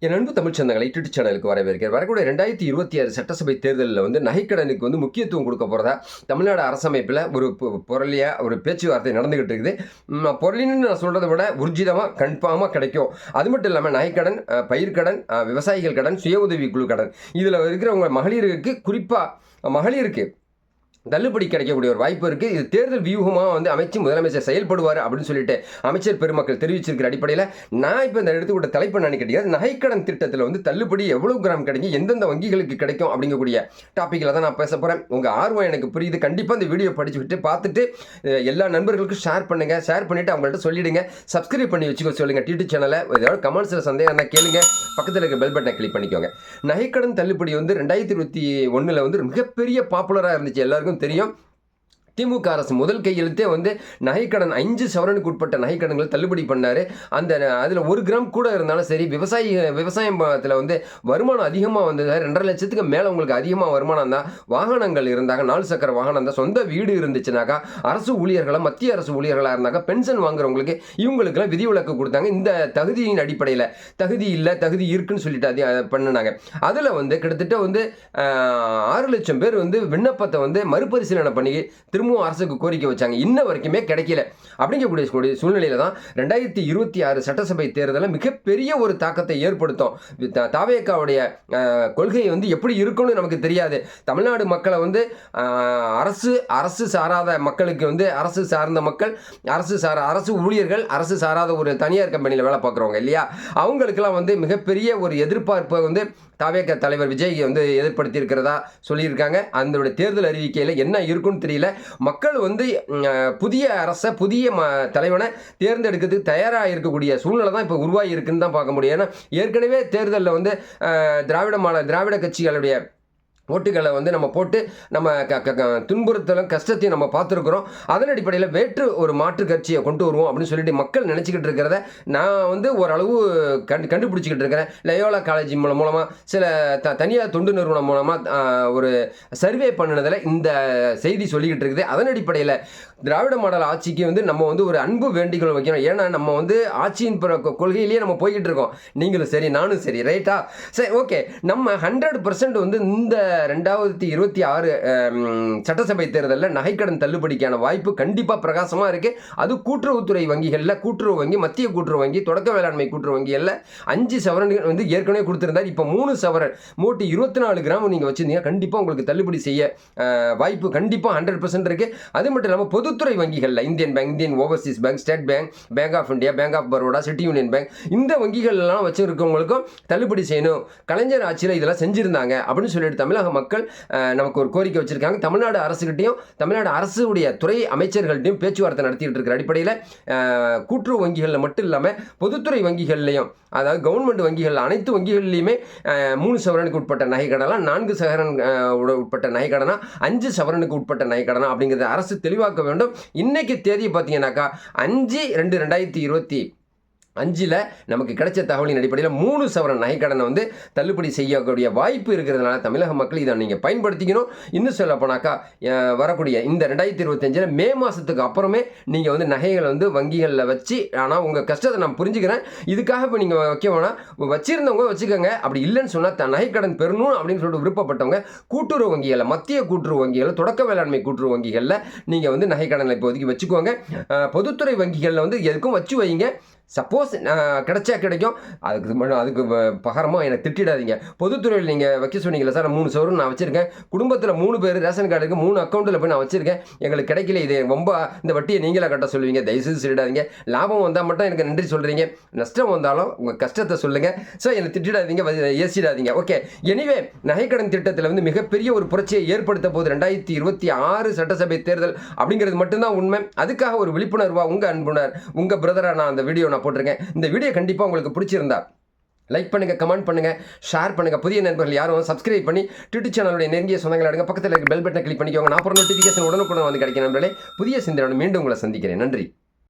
என் அன்பு தமிழ் சொந்தங்களை யூடியூப் சேனலுக்கு வரவேற்கிறேன். வரக்கூடிய 2026 சட்டசபை தேர்தலில் நகைக்கடனுக்கு முக்கியத்துவம் கொடுக்க போகிறதா தமிழ்நாடு அரசமைப்பில் ஒரு பேச்சுவார்த்தை நடந்துகிட்டு இருக்குது. பொருளின்னு நான் சொல்கிறத விட ஊர்ஜிதமாக கன்ஃபார்மாக கிடைக்கும். அது மட்டும் இல்லாமல் நகைக்கடன், பயிர்க்கடன், விவசாயிகள் கடன், சுய உதவிக்குழு கடன், இதில் இருக்கிறவங்க மகளிருக்கு, குறிப்பாக மகளிருக்கு தள்ளுபடி கிடைக்கக்கூடிய ஒரு வாய்ப்பு இருக்குது. இது தேர்தல் வியூகமாக அமைச்சு முதலமைச்சர் செயல்படுவார் அப்படின்னு சொல்லிட்டு அமைச்சர் பெருமக்கள் தெரிவிச்சிருக்கிற அடிப்படையில் நான் இப்போ இந்த எடுத்துக்கிட்ட தலைப்பு நான் கேட்டீங்க, நகைக்கடன் திட்டத்தில் தள்ளுபடி எவ்வளவு கிராம் கிடைக்கும், எந்தெந்த வங்கிகளுக்கு கிடைக்கும் அப்படிங்கக்கூடிய டாப்பிக்கில் தான் நான் பேச போகிறேன். உங்கள் ஆர்வம் எனக்கு புரியுது. கண்டிப்பாக இந்த வீடியோ படிச்சுட்டு பார்த்துட்டு எல்லா நண்பர்களுக்கும் ஷேர் பண்ணுங்கள். ஷேர் பண்ணிவிட்டு அவங்கள்ட்ட சொல்லிவிடுங்க. சப்ஸ்கிரைப் பண்ணி வச்சுக்க சொல்லுங்கள் யூடியூப் சேனலை. ஏதாவது கமெண்ட்ஸில் சந்தேகம் என்ன கேளுங்க. பக்கத்தில் இருக்க பெல் பட்டனை கிளிக் பண்ணிக்கோங்க. நகைக்கடன் தள்ளுபடி 2021 மிகப்பெரிய பாப்புலராக இருந்துச்சு. எல்லாருக்கும் தெரியும். திமுக அரசு முதல் கையெழுத்தே நகைக்கடன் 5 சவரனுக்கு உட்பட்ட நகைக்கடன்களை தள்ளுபடி பண்ணார். அதில் 1 கிராம் கூட இருந்தாலும் சரி, விவசாயத்தில் வருமானம் அதிகமாக வந்தது. 2.5 லட்சத்துக்கு மேலே உங்களுக்கு அதிகமாக வருமானம் தான், வாகனங்கள் இருந்தாங்க, 4 சக்கர வாகனம் தான், சொந்த வீடு இருந்துச்சுனாக்கா, அரசு ஊழியர்களாக, மத்திய அரசு ஊழியர்களாக இருந்தாக்கா, பென்ஷன் வாங்குறவங்களுக்கு இவங்களுக்குலாம் விதிவிலக்கு கொடுத்தாங்க. இந்த தகுதியின் அடிப்படையில் தகுதி இல்லை, தகுதி இருக்குன்னு சொல்லிட்டு அது பண்ணினாங்க. அதில் கிட்டத்தட்ட 6 லட்சம் பேர் விண்ணப்பத்தை மறுபரிசீலனை பண்ணி திரும்ப அரசுக்கு கோரிக்கை வச்சாங்க. இன்ன வரைக்குமே கிடைக்கல. அப்படிங்கக்கூடிய சூழ்நிலையில தான் 2026 சட்டசபை தேர்தலில் மிகப்பெரிய ஒரு தாக்கத்தை ஏற்படுத்தும். தாவேக்காவுடைய கொள்கை எப்படி இருக்கும்னு நமக்கு தெரியாது. தமிழ்நாடு மக்களை அரசு சாராத மக்களுக்கு அரசு சார்ந்த மக்கள், அரசு ஊழியர்கள், அரசு சாராத ஒரு தனியார் கம்பெனியில் வேலை பார்க்குறவங்க இல்லையா, அவங்களுக்கெல்லாம் மிகப்பெரிய ஒரு எதிர்பார்ப்பை தாவேக தலைவர் விஜய் ஏற்படுத்தி இருக்கிறதா சொல்லியிருக்காங்க. அந்த தேர்தல் அறிவிக்கையில் என்ன இருக்குன்னு தெரியல. மக்கள் புதிய அரசை, புதிய தலைவனை தேர்ந்தெடுக்கிறதுக்கு தயாராக இருக்கக்கூடிய சூழ்நிலை தான் இப்போ உருவாகி இருக்குன்னு தான் பார்க்க முடியும். ஏன்னா ஏற்கனவே தேர்தலில் திராவிட கட்சிகளுடைய ஓட்டுகளை நம்ம போட்டு நம்ம துன்புறுத்தலும் கஷ்டத்தையும் நம்ம பார்த்துருக்குறோம். அதன் அடிப்படையில் வேற்று ஒரு மாற்று கட்சியை கொண்டு வருவோம் அப்படின்னு சொல்லிட்டு மக்கள் நினச்சிக்கிட்டு இருக்கிறத நான் ஓரளவு கண்டுபிடிச்சிக்கிட்டு இருக்கிறேன். லயோலா காலேஜ் மூலமாக சில தனியார் தொண்டு நிறுவனம் மூலமாக ஒரு சர்வே பண்ணினதில் இந்த செய்தி சொல்லிக்கிட்டு இருக்குது. அதன் அடிப்படையில் திராவிட மாடல் ஆட்சிக்கு நம்ம ஒரு அன்பு வேண்டிகள் வைக்கணும். ஏன்னா நம்ம ஆட்சியின் கொள்கையிலேயே நம்ம போய்கிட்டு இருக்கோம். நீங்களும் சரி, நானும் சரி, ரைட்டா? சரி, ஓகே. நம்ம 100% இந்த 2026 சட்டசபை தேர்தலில் நகைக்கடன் தள்ளுபடிக்கான வாய்ப்பு கண்டிப்பாக பிரகாசமாக இருக்குது. அது கூட்டுறவுத்துறை வங்கிகளில், கூட்டுறவு வங்கி, மத்திய கூட்டுறவு வங்கி, தொடக்க வேளாண்மை கூட்டுறவு வங்கிகளில் 5 சவரன் ஏற்கனவே கொடுத்துருந்தார். இப்போ 3 சவரன் மூட்டி 24 கிராம் நீங்கள் வச்சுருந்தீங்க, கண்டிப்பாக உங்களுக்கு தள்ளுபடி செய்ய வாய்ப்பு கண்டிப்பாக 100% இருக்குது. அது மட்டும் இல்லாமல் பொதுத்துறை வங்கிகளில் Indian Bank, Indian Overseas Bank, State Bank, Bank of India, Bank of Baroda, City Union Bank, இந்த வங்கிகள்லாம் வச்சுருக்கவங்களுக்கும் தள்ளுபடி செய்யணும். கலைஞர் ஆட்சியில் இதெல்லாம் செஞ்சுருந்தாங்க அப்படின்னு சொல்லிட்டு தமிழக மக்கள் நமக்கு ஒரு கோரிக்கை வச்சிருக்காங்க. தமிழ்நாடு அரசுகிட்டையும், தமிழ்நாடு அரசுடைய துறை அமைச்சர்கள்ட்டையும் பேச்சுவார்த்தை நடத்திட்டு இருக்கிற அடிப்படையில் கூட்டுறவு வங்கிகளில் மட்டும் இல்லாமல் பொதுத்துறை வங்கிகள்லையும், அதாவது கவர்மெண்ட் வங்கிகள் அனைத்து வங்கிகள்லையுமே 3 சவரனுக்கு உட்பட்ட நகைக்கடனா, 4 சவரன் உட்பட்ட நகைக்கடனா, 5 சவரனுக்கு உட்பட்ட நகைக்கடனா அப்படிங்கிறத அரசு தெளிவாக்க வேண்டும். இன்னைக்கு தேதி பார்த்தீங்கன்னாக்கா 5/2/2025 நமக்கு கிடைச்ச தகவலின் அடிப்படையில் 3 சவரன் நகைக்கடனை தள்ளுபடி செய்யக்கூடிய வாய்ப்பு இருக்கிறதுனால தமிழக மக்கள் இதை நீங்கள் பயன்படுத்திக்கணும். இன்னும் சொல்ல போனாக்கா வரக்கூடிய இந்த 2025 மே மாதத்துக்கு அப்புறமே நீங்கள் நகைகளை வங்கிகளில் வச்சு, ஆனால் உங்கள் கஷ்டத்தை நான் புரிஞ்சுக்கிறேன். இதுக்காக இப்போ நீங்கள் வைக்க வேணாம், வச்சிருந்தவங்க வச்சுக்கோங்க. அப்படி இல்லைன்னு சொன்னால் நகைக்கடன் பெறணும் அப்படின்னு சொல்லிட்டு விருப்பப்பட்டவங்க கூட்டுறவு வங்கிகளில், மத்திய கூட்டுறவு வங்கிகளில், தொடக்க வேளாண்மை கூட்டுறவு வங்கிகளில் நீங்கள் நகைக்கடனை இப்போதைக்கு வச்சுக்கோங்க. பொதுத்துறை வங்கிகளில் எதுக்கும் வச்சு வைங்க. சப்போஸ் கிடைச்சா கிடைக்கும், அதுக்கு பகரமாக எனக்கு திட்டிடாதீங்க. பொதுத்துறையில் நீங்கள் வைக்க சொன்னீங்களா சார், 3 சவரன் நான் வச்சுருக்கேன், குடும்பத்தில் 3 பேர், ரேஷன் கார்டு இருக்குது, 3 அக்கௌண்ட்டில் போய் நான் வச்சுருக்கேன், எங்களுக்கு கிடைக்கல, இது ரொம்ப இந்த வட்டியை நீங்களே கட்ட சொல்லுவீங்க. தயவுசெய்து சொல்லிடாதீங்க. லாபம் வந்தால் மட்டும் எனக்கு நன்றி சொல்கிறீங்க, நஷ்டம் வந்தாலும் உங்கள் கஷ்டத்தை சொல்லுங்கள். ஸோ என்னை திட்டிடாதீங்க, ஏசிடாதீங்க. ஓகே. எனிவே நகைக்கடன் திட்டத்தில் மிகப்பெரிய ஒரு புரட்சியை ஏற்படுத்த போது 2026 சட்டசபை தேர்தல் அப்படிங்கிறது மட்டும்தான் உண்மை. அதுக்காக ஒரு விழிப்புணர்வாக உங்கள் அன்புணர், உங்கள் பிரதராக நான் அந்த வீடியோ போட்டிருக்கேன். இந்த வீடியோ கண்டிப்பாக உங்களுக்கு பிடிச்சிருந்தா லைக் பண்ணுங்க, கமெண்ட் பண்ணுங்க, ஷேர் பண்ணுங்க. புதிய நண்பர்கள் யாரும் சப்ஸ்கிரைப் பண்ணி யூடியூப் சேனலுடைய நெருங்கிய சொந்தங்களை அடுங்க, பக்கத்தில் இருக்க பெல் பட்டனை கிளிக் பண்ணிக்கோங்க. நான் அப்புறம் நோட்டிஃபிகேஷன் உடனுக்குடன் கிடைக்கும் நண்பர்களே. புதிய சிந்தனை மீண்டும் உங்களை சந்திக்கிறேன். நன்றி.